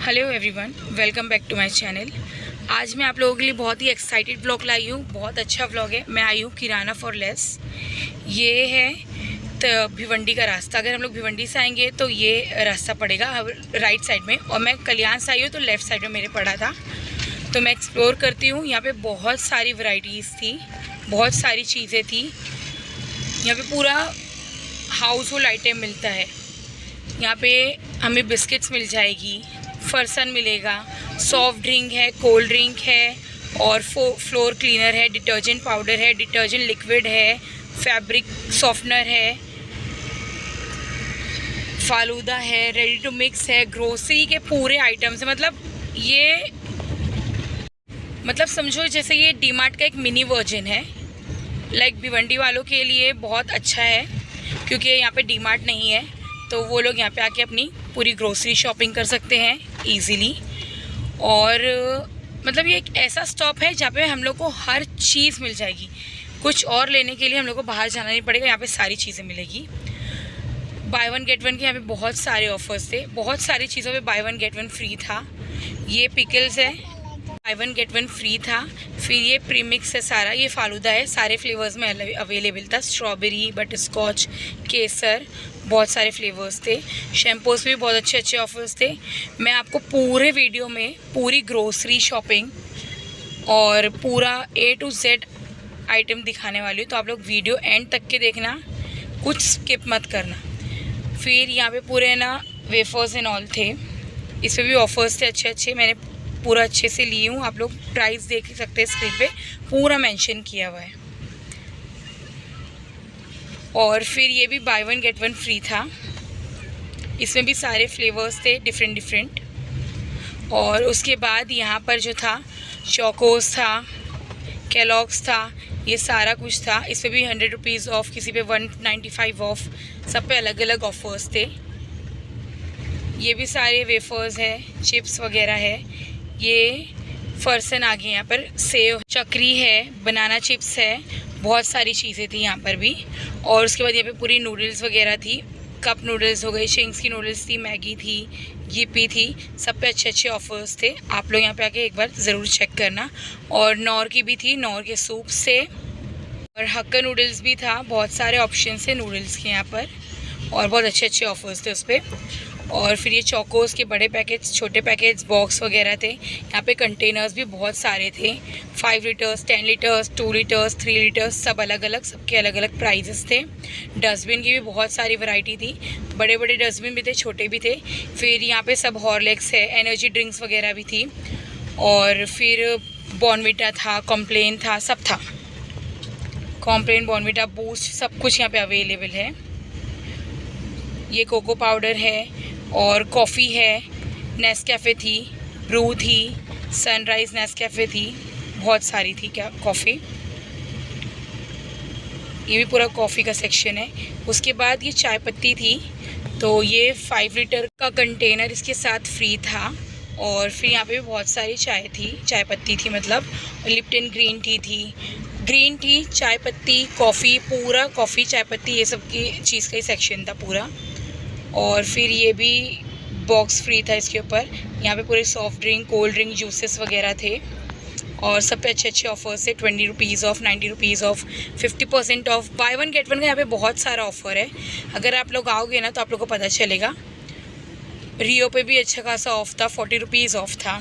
Hello everyone, welcome back to my channel. आज मैं आप लोगों के लिए बहुत ही एक्साइटेड व्लॉग लाई हूँ। बहुत अच्छा व्लॉग है। मैं आई हूँ किराना फॉर लेस। ये है तो भिवंडी का रास्ता। अगर हम लोग भिवंडी से आएंगे तो ये रास्ता पड़ेगा राइट साइड में, और मैं कल्याण से आई हूँ तो लेफ़्ट साइड में मेरे पड़ा था। तो मैं एक्सप्लोर करती हूँ। यहाँ पर बहुत सारी वैरायटीज़ थी, बहुत सारी चीज़ें थी। यहाँ पर पूरा हाउस होल्ड आइटम मिलता है। यहाँ पे हमें बिस्किट्स मिल जाएगी, फरसन मिलेगा, सॉफ्ट ड्रिंक है, कोल्ड ड्रिंक है, और फ्लोर क्लीनर है, डिटर्जेंट पाउडर है, डिटर्जेंट लिक्विड है, फैब्रिक सॉफ्टनर है, फालूदा है, रेडी टू मिक्स है, ग्रोसरी के पूरे आइटम्स है। मतलब समझो जैसे ये डीमार्ट का एक मिनी वर्जन है। लाइक भिवंडी वालों के लिए बहुत अच्छा है क्योंकि यहाँ पे डीमार्ट नहीं है, तो वो लोग यहाँ पे आके अपनी पूरी ग्रोसरी शॉपिंग कर सकते हैं इजीली। और मतलब ये एक ऐसा स्टॉप है जहाँ पे हम लोग को हर चीज़ मिल जाएगी। कुछ और लेने के लिए हम लोग को बाहर जाना नहीं पड़ेगा, यहाँ पे सारी चीज़ें मिलेगी। बाय वन गेट वन के यहाँ पे बहुत सारे ऑफर्स थे। बहुत सारी चीज़ों पे by one get one free था। ये पिकल्स है, by one get one free था। फिर ये प्रीमिक्स है सारा, ये फालूदा है, सारे फ्लेवर्स में अवेलेबल था। स्ट्रॉबेरी, बटरस्कॉच, केसर, बहुत सारे फ्लेवर्स थे। शैम्पूस भी बहुत अच्छे अच्छे ऑफर्स थे। मैं आपको पूरे वीडियो में पूरी ग्रोसरी शॉपिंग और पूरा A to Z आइटम दिखाने वाली हूँ, तो आप लोग वीडियो एंड तक के देखना, कुछ स्किप मत करना। फिर यहाँ पे पूरे ना वेफर्स एंड ऑल थे, इस पर भी ऑफर्स थे अच्छे अच्छे। मैंने पूरा अच्छे से ली हूँ, आप लोग प्राइस देख सकते हैं, स्क्रीन पे पूरा मेंशन किया हुआ है। और फिर ये भी by one get one free था। इसमें भी सारे फ्लेवर्स थे डिफरेंट। और उसके बाद यहाँ पर जो था चोकोस था, केलॉग्स था, ये सारा कुछ था। इस पर भी 100 रुपीज़ ऑफ, किसी पे 195 ऑफ, सब पे अलग अलग ऑफर्स थे। ये भी सारे वेफर्स है, चिप्स वगैरह है। ये फरसन आ गए यहाँ पर, सेव, चकरी है, बनाना चिप्स है, बहुत सारी चीज़ें थी यहाँ पर भी। और उसके बाद यहाँ पे पूरी नूडल्स वगैरह थी, कप नूडल्स हो गई, चिंग्स की नूडल्स थी, मैगी थी, यिप्पी थी, सब पे अच्छे अच्छे ऑफर्स थे। आप लोग यहाँ पे आके एक बार ज़रूर चेक करना। और नौर की भी थी, नौर के सूप से, और हक्का नूडल्स भी था। बहुत सारे ऑप्शन थे नूडल्स के यहाँ पर, और बहुत अच्छे अच्छे ऑफर्स थे उस पर। और फिर ये चोकोस के बड़े पैकेट्स, छोटे पैकेट्स, बॉक्स वगैरह थे। यहाँ पे कंटेनर्स भी बहुत सारे थे, 5 लीटर्स, 10 लीटर्स, 2 लीटर्स, 3 लीटर्स, सब अलग अलग, सबके अलग अलग प्राइजेस थे। डस्टबिन की भी बहुत सारी वैरायटी थी, बड़े बड़े डस्टबिन भी थे, छोटे भी थे। फिर यहाँ पे सब हॉर्लिक्स है, एनर्जी ड्रिंक्स वगैरह भी थी। और फिर बॉर्नविटा था, कॉम्प्लेन था, सब था। कॉम्प्लेन, बॉर्नविटा, बूस्ट, सब कुछ यहाँ पे अवेलेबल है। ये कोको पाउडर है, और कॉफ़ी है, नेस्कैफ़े थी, ब्रू थी, सनराइज़ नेस्कैफ़े थी, बहुत सारी थी क्या कॉफ़ी। ये भी पूरा कॉफ़ी का सेक्शन है। उसके बाद ये चाय पत्ती थी, तो ये 5 लीटर का कंटेनर इसके साथ फ्री था। और फिर यहाँ पे भी बहुत सारी चाय थी, चाय पत्ती थी मतलब। लिप्टन ग्रीन टी थी, ग्रीन टी, चाय पत्ती, कॉफ़ी, पूरा कॉफ़ी, चाय पत्ती, ये सब की चीज़ का ही सेक्शन था पूरा। और फिर ये भी बॉक्स फ्री था इसके ऊपर। यहाँ पे पूरे soft drink, cold drink, juices वगैरह थे। और सब पे अच्छे अच्छे ऑफर्स थे, 20 rupees of, 90 rupees of, 50% of, by one get one का यहाँ पे बहुत सारा ऑफ़र है। अगर आप लोग आओगे ना तो आप लोग को पता चलेगा। रियो पे भी अच्छा खासा ऑफ था, 40 रुपीज़ ऑफ था।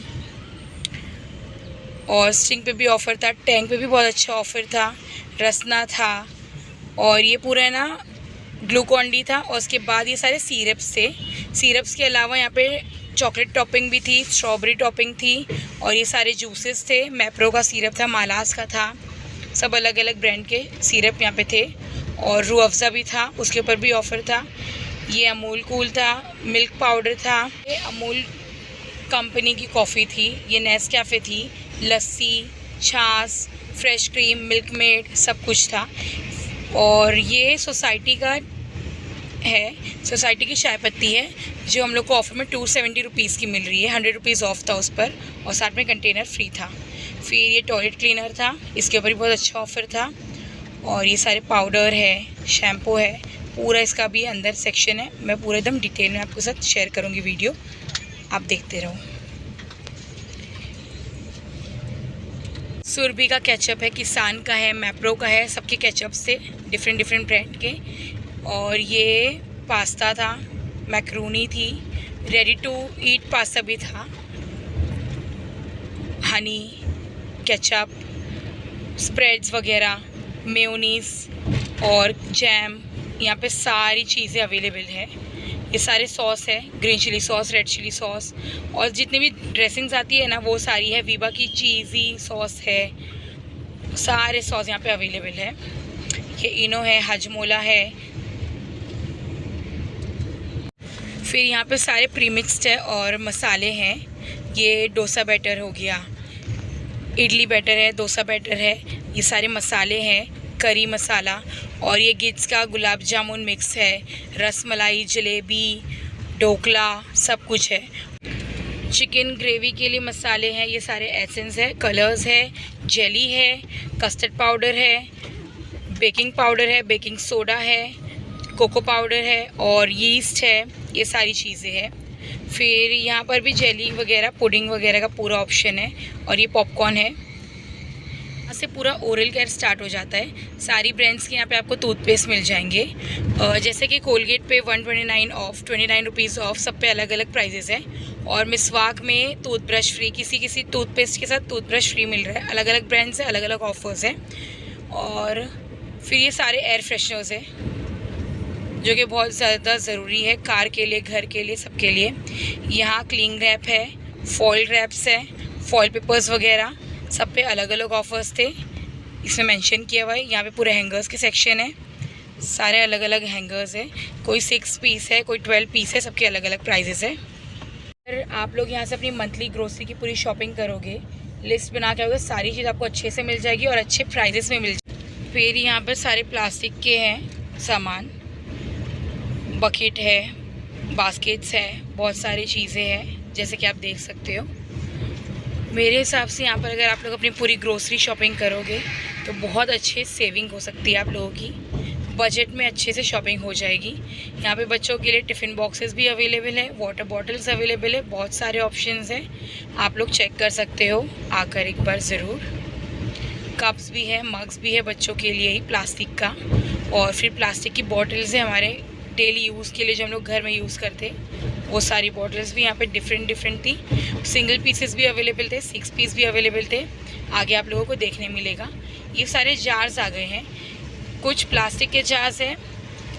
और स्टिंग पे भी ऑफ़र था, टैंक पे भी बहुत अच्छा ऑफ़र था, रसना था। और ये पूरा ना ग्लूकॉन डी था। और उसके बाद ये सारे सिरप्स थे। सिरप्स के अलावा यहाँ पे चॉकलेट टॉपिंग भी थी, स्ट्रॉबेरी टॉपिंग थी, और ये सारे जूसेस थे। मैप्रो का सिरप था, मालास का था, सब अलग अलग ब्रांड के सिरप यहाँ पे थे। और रूह अफ़ज़ा भी था, उसके ऊपर भी ऑफ़र था। ये अमूल कूल था, मिल्क पाउडर था, ये अमूल कंपनी की कॉफ़ी थी, ये नेस्कैफ़े थी, लस्सी, छाछ, फ्रेश क्रीम, मिल्क मेड, सब कुछ था। और ये सोसाइटी का है, सोसाइटी की चाय पत्ती है, जो हम लोग को ऑफ़र में 270 रुपीज़ की मिल रही है। 100 रुपीज़ ऑफ था उस पर, और साथ में कंटेनर फ्री था। फिर ये टॉयलेट क्लीनर था, इसके ऊपर भी बहुत अच्छा ऑफ़र था। और ये सारे पाउडर है, शैम्पू है, पूरा इसका भी अंदर सेक्शन है। मैं पूरा एकदम डिटेल में आपके साथ शेयर करूँगी वीडियो, आप देखते रहो। सुरभि का केचप है, किसान का है, मैप्रो का है, सबके केचप्स थे डिफरेंट डिफरेंट ब्रांड के। और ये पास्ता था, मैक्रोनी थी, रेडी टू ईट पास्ता भी था, हनी, केचप, स्प्रेड्स वगैरह, मेयोनीज और जैम, यहाँ पे सारी चीज़ें अवेलेबल है। ये सारे सॉस है, green chilli sauce, red chilli sauce, और जितनी भी ड्रेसिंग्स आती है ना वो सारी है। वीबा की चीज़ी सॉस है, सारे सॉस यहाँ पे अवेलेबल है। ये इनो है, हजमोला है। फिर यहाँ पे सारे प्रीमिक्स्ड है और मसाले हैं। ये डोसा बैटर हो गया, इडली बैटर है, डोसा बैटर है, ये सारे मसाले हैं, करी मसाला। और ये गिट्स का गुलाब जामुन मिक्स है, रस मलाई, जलेबी, ढोकला, सब कुछ है। चिकन ग्रेवी के लिए मसाले हैं, ये सारे एसेंस है, कलर्स है, जेली है, कस्टर्ड पाउडर है, बेकिंग पाउडर है, बेकिंग सोडा है, कोको पाउडर है और यीस्ट है, ये सारी चीज़ें हैं। फिर यहाँ पर भी जेली वगैरह, पुडिंग वगैरह का पूरा ऑप्शन है। और ये पॉपकॉर्न है। यहाँ से पूरा ओरल केयर स्टार्ट हो जाता है। सारी ब्रांड्स के यहाँ पे आपको टूथपेस्ट मिल जाएंगे, जैसे कि कोलगेट पे 129 ऑफ, 29 रुपीज़ ऑफ, सब पे अलग अलग प्राइजेज़ हैं। और मिसवाक में टूथब्रश फ्री, किसी टूथपेस्ट के साथ टूथब्रश फ्री मिल रहा है। अलग अलग ब्रांड्स हैं, अलग अलग ऑफर्स हैं। और फिर ये सारे एयर फ्रेशनर्स है जो कि बहुत ज़्यादा ज़रूरी है कार के लिए, घर के लिए, सबके लिए। यहाँ क्लिंग रैप है, फॉइल रैप्स है, फॉइल पेपर्स वगैरह, सब पे अलग अलग ऑफर्स थे, इसमें मेंशन किया हुआ है। यहाँ पे पूरे हैंगर्स के सेक्शन है, सारे अलग अलग हैंगर्स है, कोई 6 पीस है, कोई 12 पीस है, सबके अलग अलग प्राइजेस है। अगर आप लोग यहाँ से अपनी मंथली ग्रोसरी की पूरी शॉपिंग करोगे, लिस्ट बना के आओगे, सारी चीज़ आपको अच्छे से मिल जाएगी और अच्छे प्राइजेस में मिल जाएगी। फिर यहाँ पर सारे प्लास्टिक के हैं सामान, बकेट है, बास्केट्स है, बहुत सारी चीज़ें हैं, जैसे कि आप देख सकते हो। मेरे हिसाब से यहाँ पर अगर आप लोग अपनी पूरी ग्रोसरी शॉपिंग करोगे तो बहुत अच्छे सेविंग हो सकती है आप लोगों की, बजट में अच्छे से शॉपिंग हो जाएगी। यहाँ पे बच्चों के लिए टिफ़िन बॉक्सेस भी अवेलेबल है, वाटर बॉटल्स अवेलेबल है, बहुत सारे ऑप्शंस हैं, आप लोग चेक कर सकते हो आकर एक बार ज़रूर। कप्स भी है, मग्स भी है बच्चों के लिए ही, प्लास्टिक का। और फिर प्लास्टिक की बॉटल्स है हमारे डेली यूज़ के लिए, जो हम लोग घर में यूज़ करते, वो सारी बॉटल्स भी यहाँ पे डिफरेंट थी। सिंगल पीसेस भी अवेलेबल थे, 6 पीस भी अवेलेबल थे, आगे आप लोगों को देखने मिलेगा। ये सारे जार्स आ गए हैं, कुछ प्लास्टिक के जार्स हैं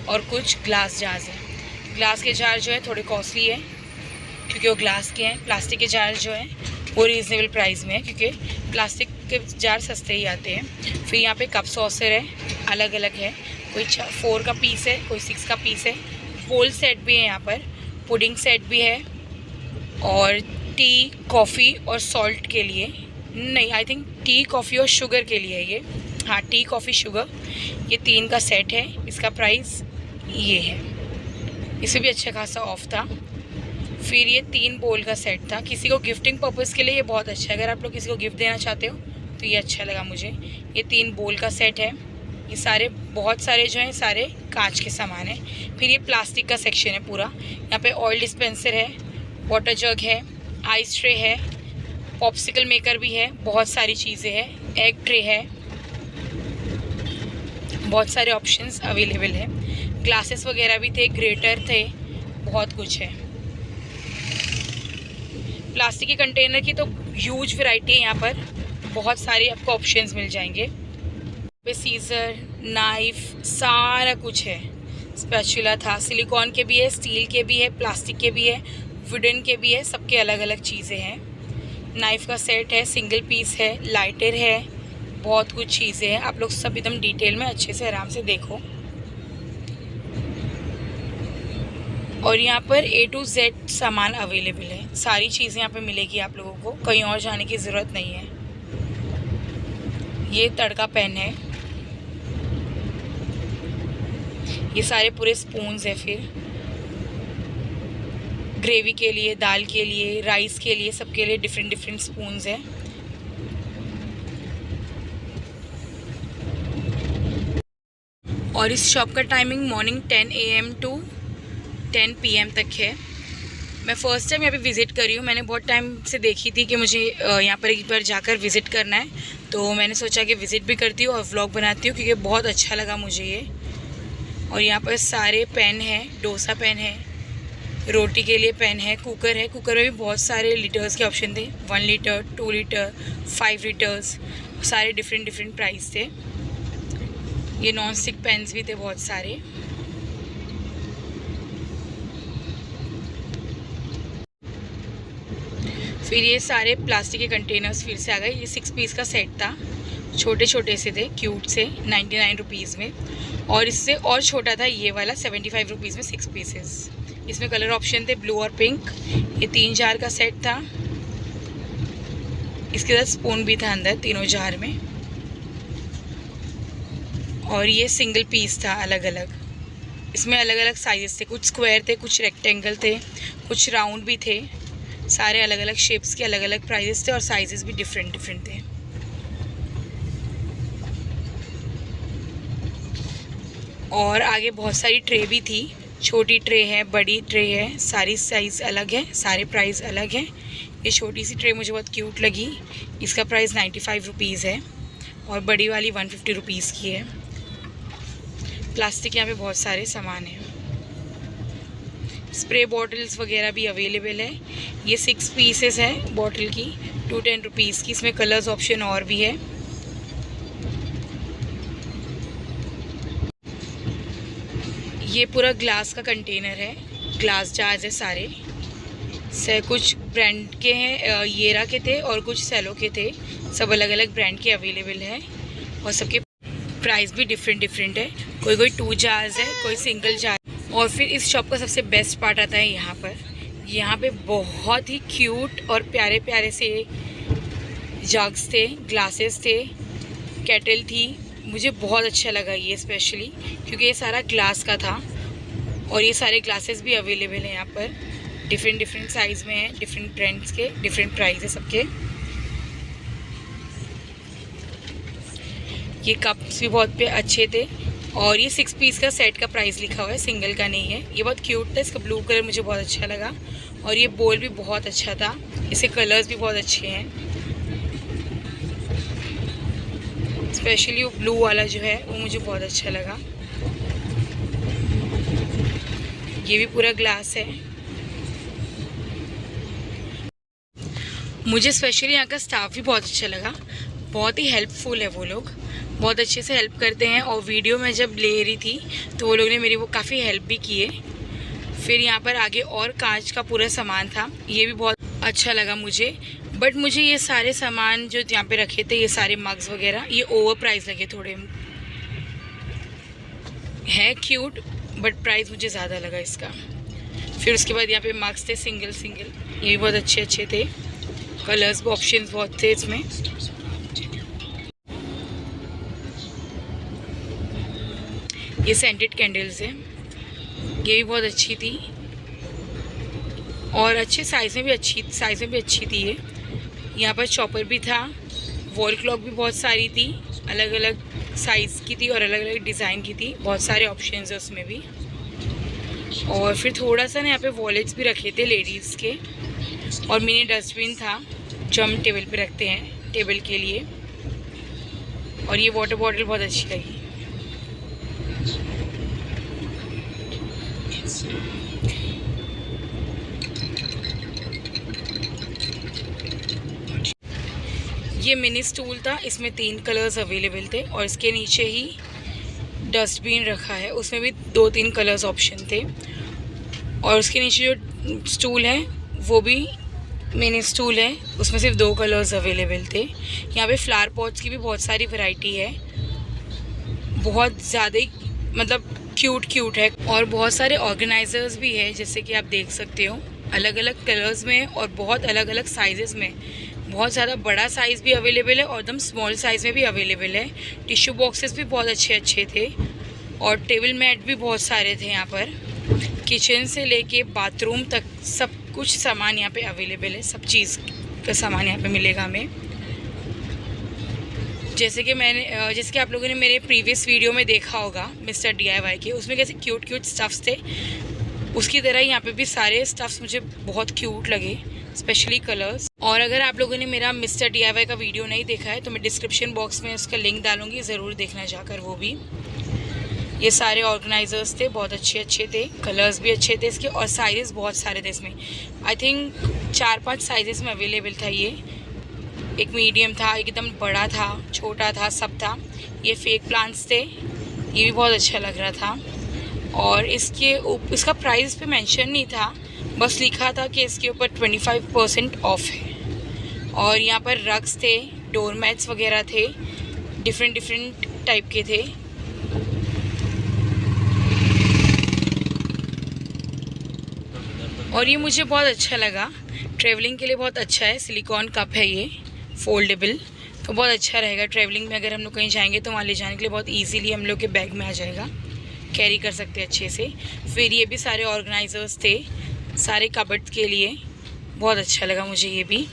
और कुछ ग्लास जार्स हैं। ग्लास के जार जो है थोड़े कॉस्टली है क्योंकि वो ग्लास के हैं। प्लास्टिक के जार जो हैं वो रीज़नेबल प्राइस में है क्योंकि प्लास्टिक के जार सस्ते ही आते हैं। फिर यहाँ पे कप सॉसर है, अलग अलग है, कोई 4 का पीस है, कोई 6 का पीस है। बोल सेट भी है यहाँ पर, पुडिंग सेट भी है। और टी, कॉफ़ी और सॉल्ट के लिए नहीं, आई थिंक टी, कॉफ़ी और शुगर के लिए है ये। हाँ, टी, कॉफ़ी, शुगर, ये 3 का सेट है। इसका प्राइस ये है, इसे भी अच्छा खासा ऑफ था। फिर ये 3 बोल का सेट था, किसी को गिफ्टिंग पर्पज़ के लिए ये बहुत अच्छा है। अगर आप लोग किसी को गिफ्ट देना चाहते हो तो ये अच्छा लगा मुझे। ये 3 बोल का सेट है। ये सारे बहुत सारे जो हैं सारे कांच के सामान है। फिर ये प्लास्टिक का सेक्शन है पूरा। यहाँ पे ऑयल डिस्पेंसर है, वाटर जग है, आइस ट्रे है, पॉप्सिकल मेकर भी है, बहुत सारी चीज़ें हैं, एग ट्रे है, बहुत सारे ऑप्शंस अवेलेबल है। ग्लासेस वगैरह भी थे, ग्रेटर थे, बहुत कुछ है। प्लास्टिक के कंटेनर की तो ह्यूज वैरायटी है यहाँ पर, बहुत सारे आपको ऑप्शंस मिल जाएंगे। सीजर, नाइफ, सारा कुछ है। स्पैचुला था, सिलिकॉन के भी है, स्टील के भी है, प्लास्टिक के भी है, वुडन के भी है, सबके अलग अलग चीज़ें हैं। नाइफ़ का सेट है, सिंगल पीस है, लाइटर है, बहुत कुछ चीज़ें हैं। आप लोग सब एकदम डिटेल में अच्छे से आराम से देखो। और यहाँ पर A to Z सामान अवेलेबल है, सारी चीज़ें यहाँ पे मिलेगी आप लोगों को, कहीं और जाने की ज़रूरत नहीं है। ये तड़का पैन है, ये सारे पूरे स्पून्स है। फिर ग्रेवी के लिए, दाल के लिए, राइस के लिए, सबके लिए डिफरेंट स्पून्स हैं। और इस शॉप का timing morning 10 AM to 10 PM तक है। मैं फ़र्स्ट टाइम यहाँ पे विज़िट कर रही हूँ। मैंने बहुत टाइम से देखी थी कि मुझे यहाँ पर एक बार जाकर विज़िट करना है, तो मैंने सोचा कि विज़िट भी करती हूँ और व्लॉग बनाती हूँ, क्योंकि बहुत अच्छा लगा मुझे ये। और यहाँ पर सारे पैन हैं, डोसा पैन है, रोटी के लिए पैन है, कुकर है। कुकर में भी बहुत सारे लीटर्स के ऑप्शन थे, 1 लीटर, 2 लीटर, 5 लीटर्स, सारे डिफरेंट प्राइस थे। ये नॉन स्टिक पैन्स भी थे बहुत सारे। फिर ये सारे प्लास्टिक के कंटेनर्स फिर से आ गए। ये 6 पीस का सेट था, छोटे छोटे से थे, क्यूट से, 99 रुपीज़ में। और इससे और छोटा था ये वाला, 75 रुपीज़ में 6 पीसेस। इसमें कलर ऑप्शन थे ब्लू और पिंक। ये 3 जार का सेट था। इसके साथ स्पून भी था अंदर, तीनों जार में। और ये सिंगल पीस था अलग अलग। इसमें अलग अलग साइज़ थे, कुछ स्क्वायर थे, कुछ रेक्टेंगल थे, कुछ राउंड भी थे। सारे अलग अलग शेप्स के अलग अलग प्राइजेस थे और साइजेस भी डिफरेंट थे। और आगे बहुत सारी ट्रे भी थी, छोटी ट्रे है, बड़ी ट्रे है, सारी साइज़ अलग है, सारे प्राइस अलग हैं। ये छोटी सी ट्रे मुझे बहुत क्यूट लगी, इसका प्राइस 95 रुपीज़ है और बड़ी वाली 150 रुपीज़ की है। प्लास्टिक यहाँ पे बहुत सारे सामान हैं। स्प्रे बॉटल्स वगैरह भी अवेलेबल है। ये 6 पीसेस है बॉटल की, 210 रुपीज़ की। इसमें कलर्स ऑप्शन और भी है। ये पूरा ग्लास का कंटेनर है, ग्लास जार्स है सारे से। कुछ ब्रांड के हैं, येरा के थे और कुछ सेलो के थे। सब अलग अलग ब्रांड के अवेलेबल है और सबके प्राइस भी डिफरेंट है। कोई 2 जार्स है, कोई सिंगल जार। और फिर इस शॉप का सबसे बेस्ट पार्ट आता है यहाँ पे बहुत ही क्यूट और प्यारे प्यारे से जग्स थे, ग्लासेस थे, केटल थी। मुझे बहुत अच्छा लगा ये स्पेशली, क्योंकि ये सारा ग्लास का था। और ये सारे ग्लासेस भी अवेलेबल हैं यहाँ पर, डिफरेंट साइज़ में हैं, डिफरेंट ब्रांड्स के, डिफरेंट प्राइस है सबके। ये कप्स भी बहुत अच्छे थे। और ये 6 पीस का सेट का प्राइस लिखा हुआ है, सिंगल का नहीं है। ये बहुत क्यूट था, इसका ब्लू कलर मुझे बहुत अच्छा लगा। और ये बोल भी बहुत अच्छा था, इसके कलर्स भी बहुत अच्छे हैं। स्पेशली वो ब्लू वाला जो है वो मुझे बहुत अच्छा लगा। ये भी पूरा ग्लास है। मुझे स्पेशली यहाँ का स्टाफ भी बहुत अच्छा लगा, बहुत ही हेल्पफुल है वो लोग, बहुत अच्छे से हेल्प करते हैं। और वीडियो में जब ले रही थी तो वो लोग ने मेरी वो काफ़ी हेल्प भी किए। फिर यहाँ पर आगे और कांच का पूरा सामान था, ये भी बहुत अच्छा लगा मुझे। बट मुझे ये सारे सामान जो यहाँ पे रखे थे, ये सारे मग्स वगैरह, ये ओवर प्राइस लगे थोड़े। है क्यूट बट प्राइस मुझे ज़्यादा लगा इसका। फिर उसके बाद यहाँ पे मग्स थे सिंगल, ये भी बहुत अच्छे थे। कलर्स भी ऑप्शंस बहुत थे इसमें। ये सेंटेड कैंडल्स है, ये भी बहुत अच्छी थी और अच्छे साइज़ में भी अच्छी थी ये। यहाँ पर चॉपर भी था, वॉल क्लॉक भी बहुत सारी थी, अलग अलग साइज़ की थी और अलग अलग डिज़ाइन की थी। बहुत सारे ऑप्शंस है उसमें भी। और फिर थोड़ा सा ना यहाँ पे वॉलेट्स भी रखे थे लेडीज़ के। और मिनी डस्टबिन था जो हम टेबल पे रखते हैं, टेबल के लिए। और ये वाटर बॉटल बहुत अच्छी लगी। ये मिनी स्टूल था, इसमें 3 कलर्स अवेलेबल थे और इसके नीचे ही डस्टबिन रखा है, उसमें भी 2-3 कलर्स ऑप्शन थे। और उसके नीचे जो स्टूल है वो भी मिनी स्टूल है, उसमें सिर्फ 2 कलर्स अवेलेबल थे। यहाँ पे फ्लावर पॉट्स की भी बहुत सारी वैरायटी है, बहुत ज़्यादा ही मतलब क्यूट है। और बहुत सारे ऑर्गेनाइजर्स भी है, जैसे कि आप देख सकते हो, अलग अलग कलर्स में और बहुत अलग अलग साइजेस में। बहुत ज़्यादा बड़ा साइज़ भी अवेलेबल है और एकदम स्मॉल साइज़ में भी अवेलेबल है। टिश्यू बॉक्सेस भी बहुत अच्छे थे और टेबल मैट भी बहुत सारे थे यहाँ पर। किचन से लेके बाथरूम तक सब कुछ सामान यहाँ पे अवेलेबल है, सब चीज़ का सामान यहाँ पे मिलेगा हमें। जैसे कि आप लोगों ने मेरे प्रीवियस वीडियो में देखा होगा मिस्टर DIY के, उसमें कैसे क्यूट स्टफ्स थे, उसकी तरह यहाँ पे भी सारे स्टफ्स मुझे बहुत क्यूट लगे, स्पेशली कलर्स। और अगर आप लोगों ने मेरा मिस्टर DIY का वीडियो नहीं देखा है तो मैं डिस्क्रिप्शन बॉक्स में उसका लिंक डालूंगी, ज़रूर देखना जाकर वो भी। ये सारे ऑर्गेनाइजर्स थे, बहुत अच्छे थे, कलर्स भी अच्छे थे इसके, और साइजेस बहुत सारे थे इसमें। आई थिंक 4-5 साइजेस में अवेलेबल था ये। एक मीडियम था, एकदम बड़ा था, छोटा था, सब था। ये फेक प्लांट्स थे, ये भी बहुत अच्छा लग रहा था। और इसका प्राइस पे मेंशन नहीं था, बस लिखा था कि इसके ऊपर 25% ऑफ है। और यहाँ पर रग्स थे, डोर मैट्स वगैरह थे, डिफरेंट टाइप के थे। और ये मुझे बहुत अच्छा लगा, ट्रैवलिंग के लिए बहुत अच्छा है। सिलिकॉन कप है ये, फोल्डेबल, तो बहुत अच्छा रहेगा ट्रैवलिंग में। अगर हम लोग कहीं जाएंगे तो वहाँ ले जाने के लिए बहुत इजीली हम लोग के बैग में आ जाएगा, कैरी कर सकते हैं अच्छे से। फिर ये भी सारे ऑर्गेनाइजर्स थे, सारे कबर्ड के लिए, बहुत अच्छा लगा मुझे ये भी।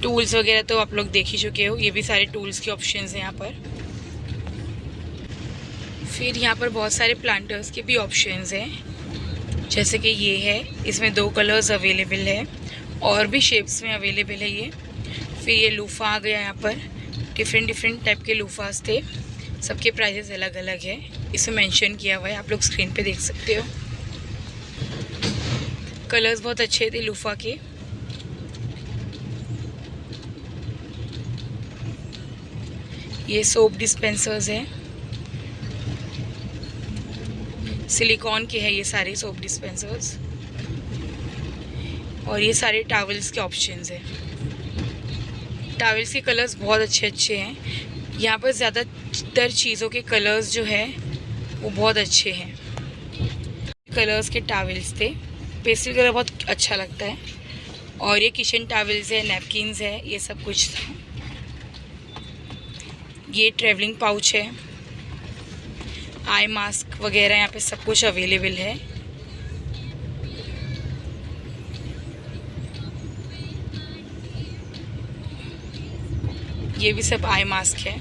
टूल्स वगैरह तो आप लोग देख ही चुके हो, ये भी सारे टूल्स के ऑप्शंस हैं यहाँ पर। फिर यहाँ पर बहुत सारे प्लांटर्स के भी ऑप्शंस हैं, जैसे कि ये है, इसमें 2 कलर्स अवेलेबल है और भी शेप्स में अवेलेबल है ये। फिर ये लूफ़ा आ गया, यहाँ पर डिफरेंट टाइप के लूफ़ास थे, सबके प्राइसेस अलग अलग है, इसे मेंशन किया हुआ है, आप लोग स्क्रीन पे देख सकते हो। कलर्स बहुत अच्छे थे लूफ़ा के। ये सोप डिस्पेंसर्स हैं, सिलिकॉन के हैं ये सारे सोप डिस्पेंसर्स। और ये सारे टावल्स के ऑप्शंस हैं। टावल्स के कलर्स बहुत अच्छे हैं। यहाँ पर ज़्यादातर चीज़ों के कलर्स जो है वो बहुत अच्छे हैं। कलर्स के टावल्स थे, पेस्टल कलर बहुत अच्छा लगता है। और ये किचन टावल्स है, नैपकिन्स है, ये सब कुछ था। ये ट्रैवलिंग पाउच है, आई मास्क वगैरह यहाँ पे सब कुछ अवेलेबल है। ये भी सब आई मास्क है।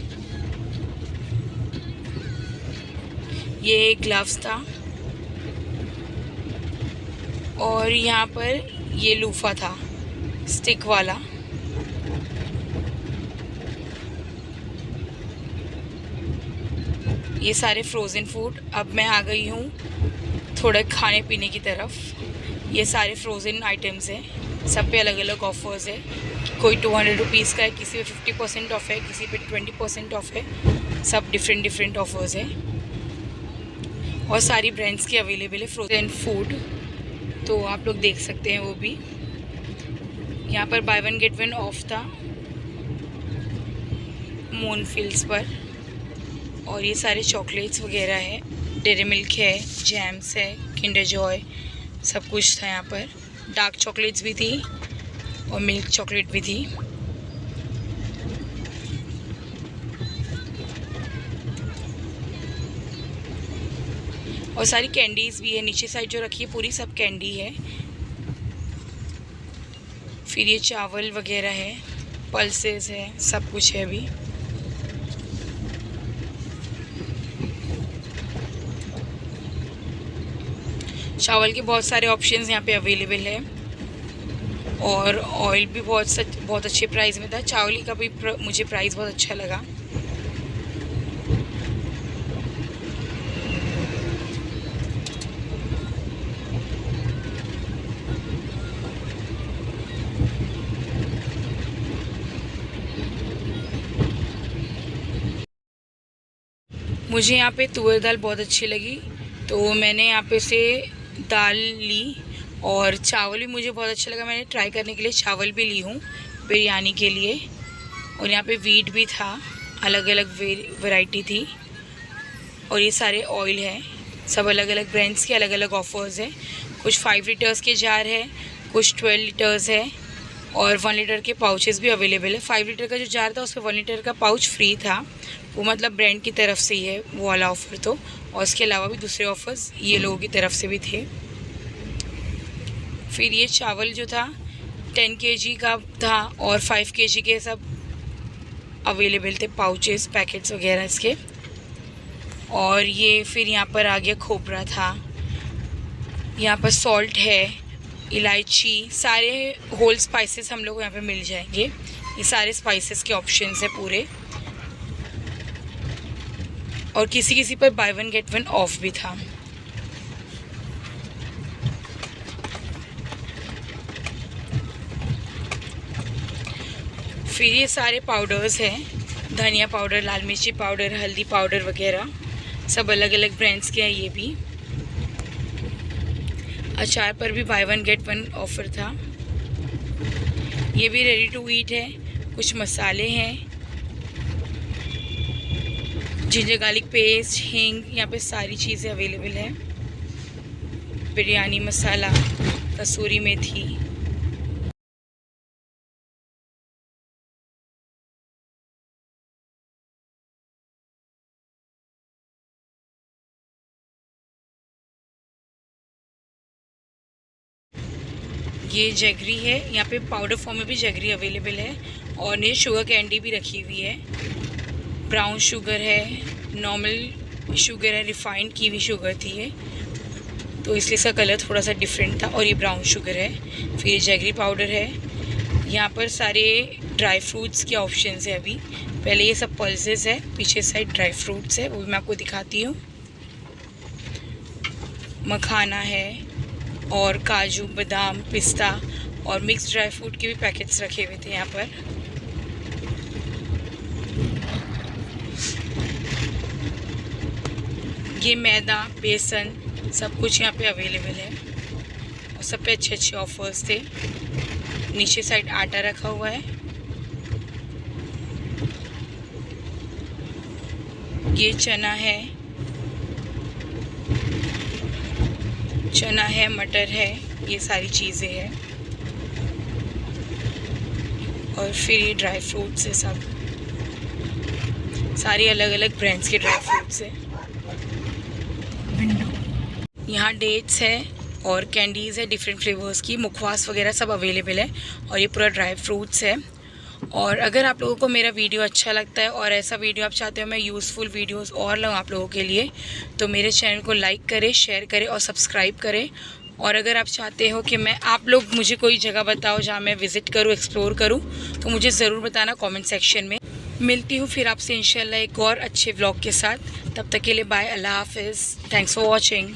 ये ग्लव्स था और यहाँ पर ये लूफ़ा था स्टिक वाला। ये सारे फ्रोज़न फूड। अब मैं आ गई हूँ थोड़ा खाने पीने की तरफ। ये सारे फ्रोज़न आइटम्स हैं, सब पे अलग अलग ऑफर्स है। कोई 200 रुपीज़ का है, किसी पे 50% ऑफ है, किसी पे 20% ऑफ है, सब डिफरेंट ऑफर्स है। और सारी ब्रांड्स की अवेलेबल है फ्रोज़न फूड, तो आप लोग देख सकते हैं वो भी। यहाँ पर बाय 1 गेट 1 ऑफ था मूनफिल्स पर। और ये सारे चॉकलेट्स वगैरह है, डेयरी मिल्क है, जैम्स है, किंडर जॉय, सब कुछ था यहाँ पर। डार्क चॉकलेट्स भी थी और मिल्क चॉकलेट भी थी। और सारी कैंडीज़ भी है, नीचे साइड जो रखी है पूरी सब कैंडी है। फिर ये चावल वगैरह है, पल्सेस है, सब कुछ है अभी। चावल के बहुत सारे ऑप्शंस यहाँ पे अवेलेबल है। और ऑयल भी बहुत अच्छे प्राइस में था। चावल का भी मुझे प्राइस बहुत अच्छा लगा। मुझे यहाँ पे तुअर दाल बहुत अच्छी लगी, तो मैंने यहाँ पे से दाल ली। और चावल भी मुझे बहुत अच्छा लगा, मैंने ट्राई करने के लिए चावल भी ली हूँ बिरयानी के लिए। और यहाँ पे वीट भी था, अलग अलग वैरायटी थी। और ये सारे ऑयल हैं, सब अलग अलग ब्रांड्स के अलग अलग ऑफर्स हैं। कुछ 5 लीटर्स के जार है, कुछ 12 लीटर्स है, और 1 लीटर के पाउचेस भी अवेलेबल है। 5 लीटर का जो जार था उस पर 1 लीटर का पाउच फ्री था, वो मतलब ब्रांड की तरफ से ही है वो वाला ऑफ़र तो। और इसके अलावा भी दूसरे ऑफ़र्स ये लोगों की तरफ से भी थे। फिर ये चावल जो था 10 kg का था और 5 kg के सब अवेलेबल थे, पाउचेस पैकेट्स वगैरह इसके। और ये फिर यहाँ पर आ गया खोपरा था, यहाँ पर सॉल्ट है, इलायची, सारे होल स्पाइसेस हम लोग को यहाँ पे मिल जाएंगे। ये सारे स्पाइसेस के ऑप्शंस है पूरे, और किसी किसी पर by one get one of भी था। फिर ये सारे पाउडर्स हैं, धनिया पाउडर, लाल मिर्ची पाउडर, हल्दी पाउडर वगैरह, सब अलग अलग ब्रांड्स के हैं। ये भी अचार पर भी by one get one offer था। ये भी रेडी टू ईट है। कुछ मसाले हैं, जिंजर गार्लिक पेस्ट, हींग, यहाँ पे सारी चीज़ें अवेलेबल हैं। बिरयानी मसाला, कसूरी मेथी। ये जगरी है, यहाँ पे पाउडर फॉर्म में भी जगरी अवेलेबल है, और ये शुगर कैंडी भी रखी हुई है। ब्राउन शुगर है, नॉर्मल शुगर है, रिफाइंड की भी शुगर थी ये, तो इसलिए इसका कलर थोड़ा सा डिफरेंट था। और ये ब्राउन शुगर है। फिर ये जगरी पाउडर है। यहाँ पर सारे ड्राई फ्रूट्स के ऑप्शंस है। अभी पहले ये सब पल्सेस है, पीछे साइड ड्राई फ्रूट्स है, वो भी मैं आपको दिखाती हूँ। मखाना है, और काजू, बादाम, पिस्ता और मिक्स ड्राई फ्रूट के भी पैकेट्स रखे हुए थे यहाँ पर। ये मैदा, बेसन, सब कुछ यहाँ पे अवेलेबल है, और सब पे अच्छे अच्छे ऑफर्स थे। नीचे साइड आटा रखा हुआ है। ये चना है, मटर है, ये सारी चीज़ें हैं। और फिर ये ड्राई फ्रूट्स है, सब सारे अलग अलग ब्रांड्स के ड्राई फ्रूट्स है। यहाँ डेट्स है और कैंडीज़ है डिफरेंट फ्लेवर्स की, मुखवास वगैरह सब अवेलेबल है। और ये पूरा ड्राई फ्रूट्स है। और अगर आप लोगों को मेरा वीडियो अच्छा लगता है और ऐसा वीडियो आप चाहते हो मैं यूज़फुल वीडियोस और लाऊं आप लोगों के लिए, तो मेरे चैनल को लाइक करें, शेयर करें और सब्सक्राइब करें। और अगर आप चाहते हो कि आप लोग मुझे कोई जगह बताओ जहाँ मैं विज़िट करूँ, एक्सप्लोर करूँ, तो मुझे ज़रूर बताना कमेंट सेक्शन में। मिलती हूँ फिर आपसे इंशाल्लाह एक और अच्छे व्लॉग के साथ। तब तक के लिए बाय, अल्लाह हाफिज़, थैंक्स फॉर वॉचिंग।